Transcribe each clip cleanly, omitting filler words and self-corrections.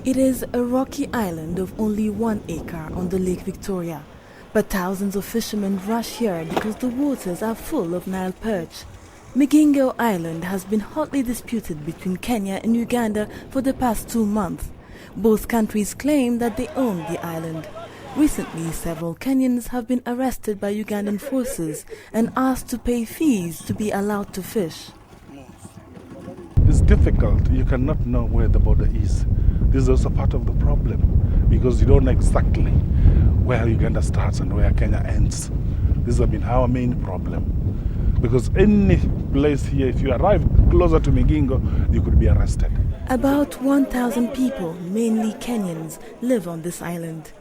It is a rocky island of only 1 acre on the Lake Victoria, but thousands of fishermen rush here because the waters are full of Nile perch. Migingo Island has been hotly disputed between Kenya and Uganda for the past 2 months. Both countries claim that they own the island. Recently, several Kenyans have been arrested by Ugandan forces and asked to pay fees to be allowed to fish. It's difficult. You cannot know where the border is. This is also part of the problem because you don't know exactly where Uganda starts and where Kenya ends. This has been our main problem. Because any place here, if you arrive closer to Migingo, you could be arrested. About 1,000 people, mainly Kenyans, live on this island.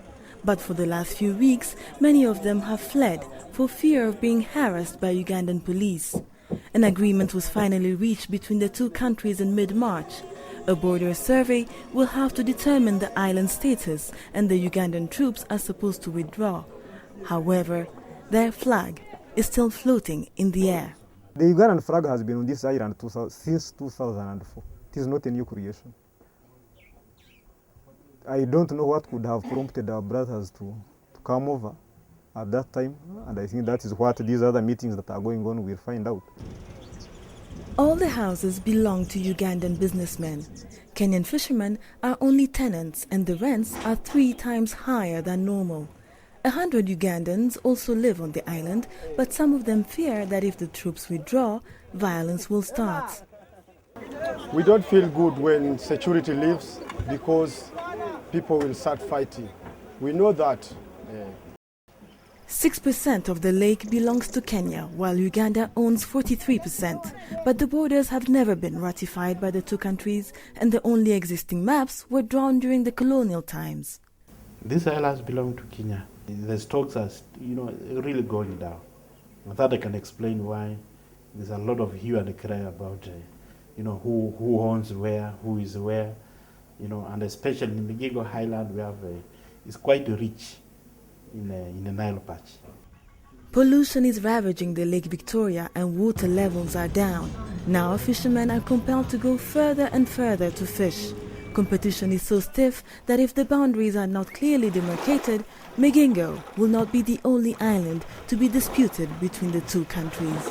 But for the last few weeks, many of them have fled for fear of being harassed by Ugandan police. An agreement was finally reached between the two countries in mid-March. A border survey will have to determine the island's status, and the Ugandan troops are supposed to withdraw. However, their flag is still floating in the air. The Ugandan flag has been on this island since 2004. It is not a new creation. I don't know what could have prompted our brothers to come over at that time, and I think that is what these other meetings that are going on will find out. All the houses belong to Ugandan businessmen. Kenyan fishermen are only tenants, and the rents are 3 times higher than normal. 100 Ugandans also live on the island, but some of them fear that if the troops withdraw, violence will start. We don't feel good when security leaves because people will start fighting. We know that. 6% of the lake belongs to Kenya, while Uganda owns 43%. But the borders have never been ratified by the two countries, and the only existing maps were drawn during the colonial times. These islands belong to Kenya. The stocks are, really going down. That I can explain why there's a lot of hue and cry about, who owns where, who is where, and especially in the Migingo Highland, we have it's quite rich in the Nile patch. Pollution is ravaging the Lake Victoria and water levels are down. Now fishermen are compelled to go further and further to fish. Competition is so stiff that if the boundaries are not clearly demarcated, Migingo will not be the only island to be disputed between the two countries.